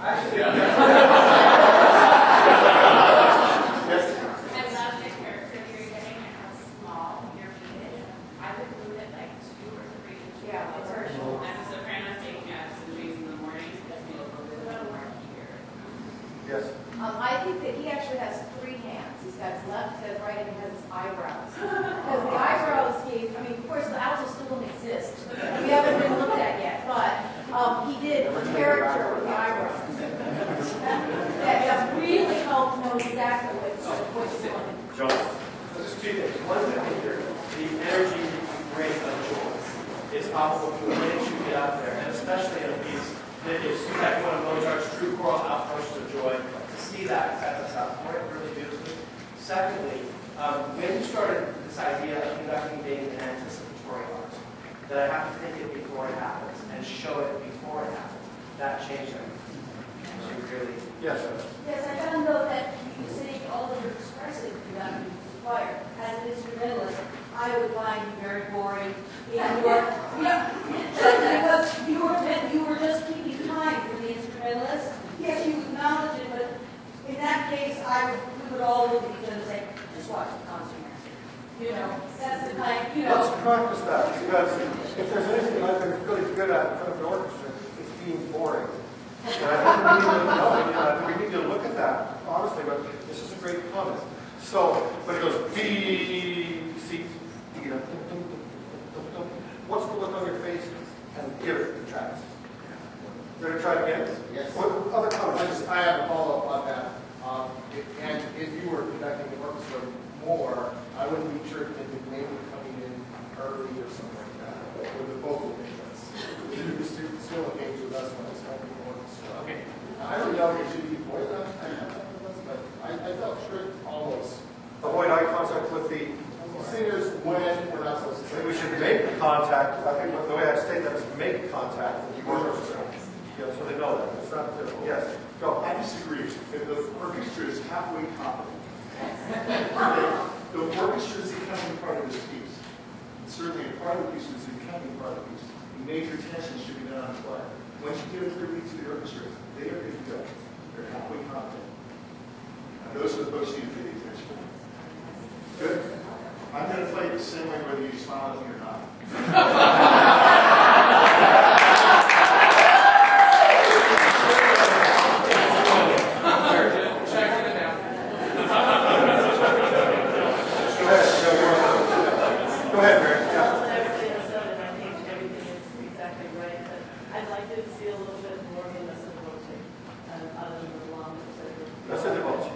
Actually, Yes. I love the character you're getting and how small your feet is. I would move it like 2 or 3 inches. Yeah, It's that's virtual. I'm a soprano taking some days in the morning, so that's me a little more here. Yes. I think that he actually has 3 hands. He's got his left, his right, and he has his eyebrows. Because the eyebrows gave, I mean, of course, the owls still don't exist. We haven't been looked at yet, but he did character with the eyebrows. That really helped know exactly what you wanted. John? Just 2 things. One is I think the energy you bring of joy is palpable from the minute you get out there, and especially in a piece that is like one of Mozart's true choral outbursts of joy. To see that sets us up for it really beautifully. Secondly, when you started this idea of conducting being an anticipatory art, that I have to think it before it happens and show it before it happens, that changed everything. So you really, Yes. Yes, I found though that you saying all of your expressive without being required. As an instrumentalist, I would find you very boring. And because you were just keeping time for the instrumentalist. Yes, you acknowledge it, but in that case, we would all look at each other and say, just watch the concert. You know, that's the kind, Let's practice that, because if there's anything I've been really good at in front of an orchestra, it's being boring. And I think we need to look at that, honestly, but this is a great comment. So, when it goes D, C, D, what's the look on your face? And give it the tracks. You ready to try it again? Yes. What other comments? I have a follow-up on that. And if you were conducting the orchestra more, I wouldn't be sure if it maybe coming in early or something like that, with the vocal instruments. You were still engaged with us when it's helping the orchestra. okay. I don't know if it should be more than but I felt strict almost. Avoid eye contact with the Singers when we're not supposed to I sing. think we should make contact. I think the way I'd state that is make contact with the orchestra. Yeah, so they know that. It's not, yes, go. I disagree. If the orchestra is halfway competent, the orchestra is the accompanying part of this piece. And certainly a part of the piece is the accompanying part of the piece. The major tension should be done on play. Once you give a clear beat to the orchestra, they are good to go. They're halfway competent. And those are the folks you need to pay attention to. Good. I'm going to play it the same way whether you smile at me or not. Go ahead, Mary. I Yeah. love everything that's done, and I think everything is exactly right, but I'd like to see a little bit more of this approaching, other than the long. That's it, Divulge.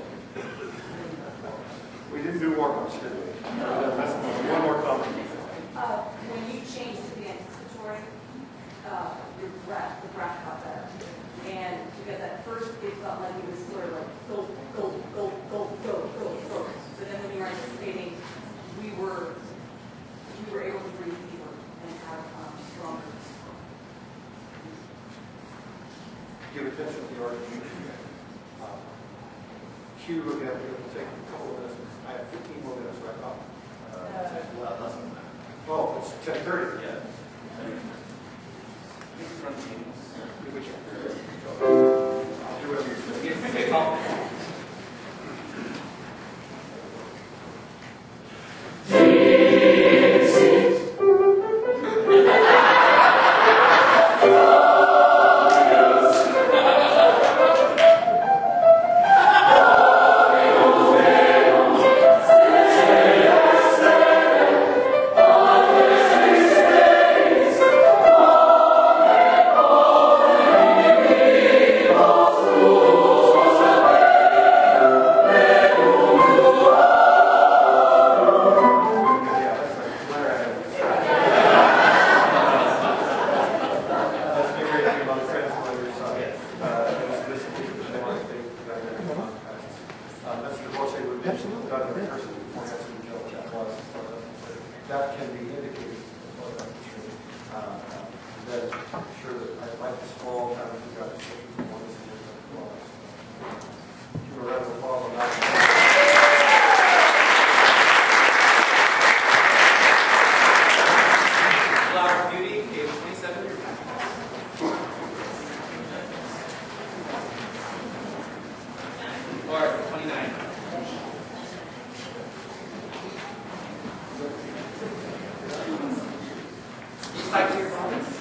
We didn't do warm-ups, did we? One more comment. When you changed to the anticipatory, your breath, the breath got better. And because at first it felt like it was sort of like go, go, go, go, go, go, go. So then when you were anticipating, we were able to breathe deeper and have stronger. Give attention to the orchestra. Cue again, it'll take a couple of minutes. I have 15 more minutes right now. Less than that. Oh, it's 10:30. Yeah. I'll do whatever you say. Okay, call. That can be indicated. Then I'm sure that I'd like to scroll down if you guys want to see it as well. Give a round of applause on that. Flower Beauty, page 27. Or 29. Back to your province.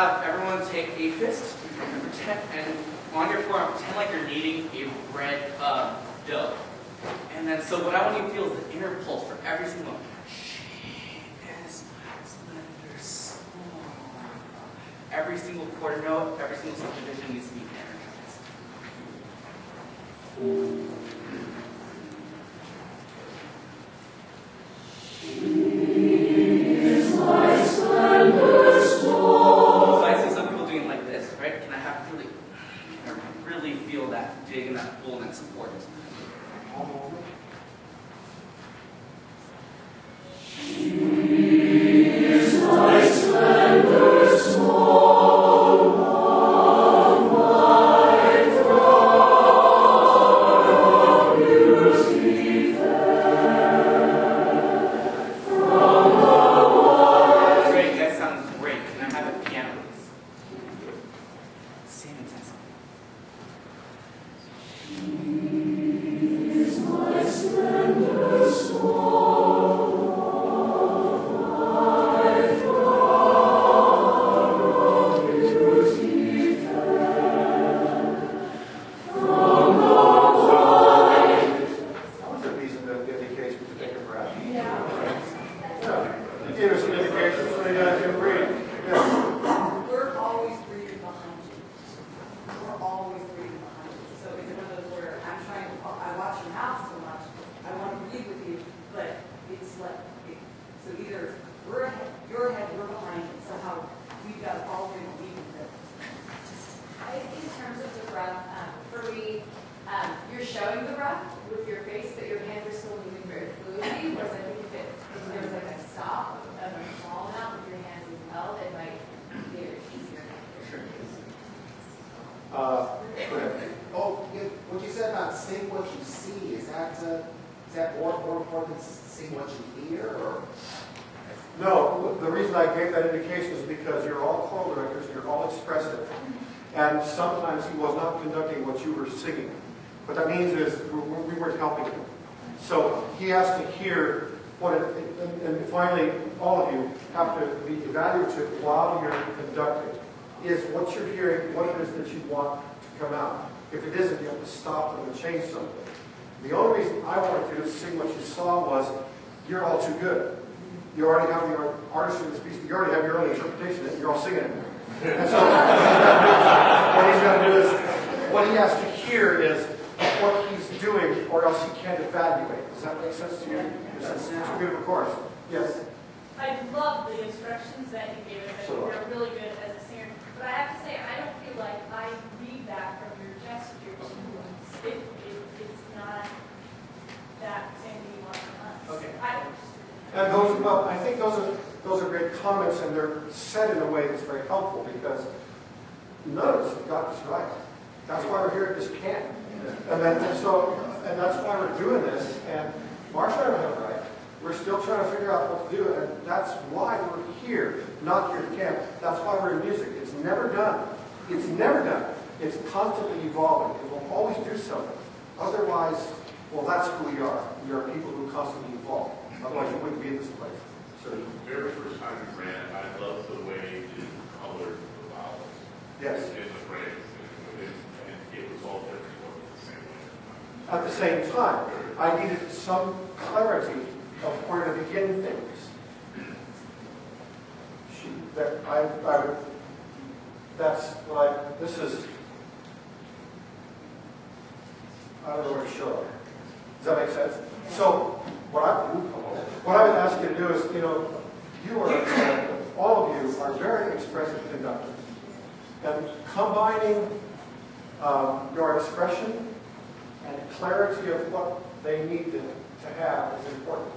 have everyone take a fist and pretend, and on your forearm, pretend like you're kneading a bread dough. And then, so what I want you to feel is the inner pulse for every single one. She is my slender soul. Every single quarter note, every single subdivision needs to be energized. So I see some people doing like this, right? Can I have really feel that dig and that pull and that support? What you said about sing what you see, is that more important than sing what you hear, or? No, the reason I gave that indication is because you're all choral directors, you're all expressive, and sometimes he was not conducting what you were singing. What that means is we weren't helping him. So he has to hear what it, and finally, all of you have to be evaluative while you're conducting. Is what you're hearing, what it is that you want to come out. If it isn't, you have to stop them and change something. The only reason I wanted you to sing what you saw was, you're all too good. You already have your artistry in this piece, you already have your own interpretation of it, you're all singing it. And so what he's got to do is, what he has to hear is what he's doing, or else he can't evaluate. Does that make sense to you? It's too good of a course. Yes? I love the instructions that you gave us. I think they're really good as a singer. But I have to say, I don't feel like I read that from your gestures. It's not that same thing you want from us. Okay. And those, well, I think those are great comments, and they're said in a way that's very helpful, because none of us have got this right. That's why we're here at this camp. And that's why we're doing this. And Marsha and I don't have it right. We're still trying to figure out what to do, and that's why we're here, not here at camp. That's why we're in music. It's never done. It's never done. It's constantly evolving. It will always do something. Otherwise, well, that's who we are. We are people who constantly evolve. Otherwise, you wouldn't be in this place. So the very first time you ran, I loved the way you colored the vowels. Yes. In the phrase. And it was all different the same way. At the same time, I needed some clarity of where to begin things. This is, I don't know where to show it. Does that make sense? So, what I would ask you to do is, all of you are very expressive conductors. And combining your expression and clarity of what they need to have is important.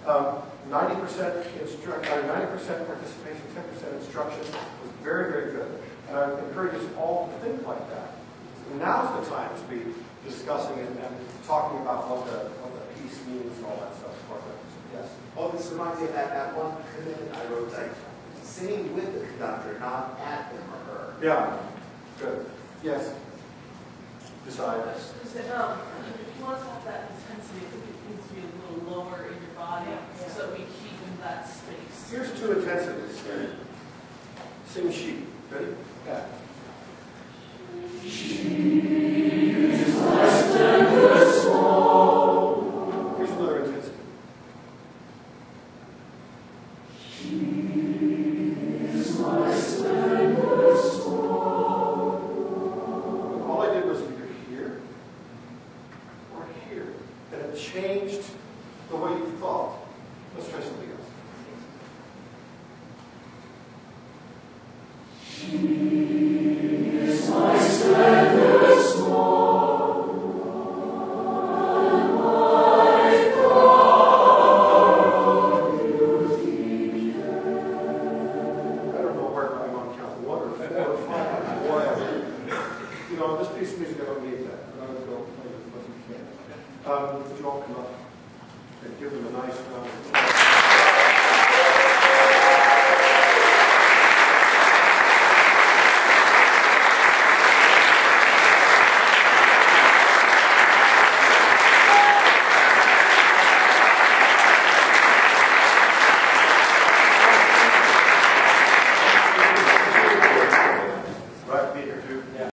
90% participation, 10% instruction was very, very good. And I encourage us all to think like that. Now's the time to be discussing it and talking about what the piece means and all that stuff. Yes? Oh, this reminds me of that one commitment I wrote, like singing with the conductor, not at him or her. Yeah. Good. Yes? Decide. If you want to have that intensity, I think it needs to be a little lower in your body so that we keep in that space. Here's two intensities. Sing sheep. Ready? Yeah. Here's another intensity. All I did was either here or here, and it changed the way you thought. Let's try something else. I don't know where I'm on count 1 or 4 or 5 or whatever. You know, this piece of music, I don't need that. I would go play as much as you can. Would you all come up and give them a nice round of applause?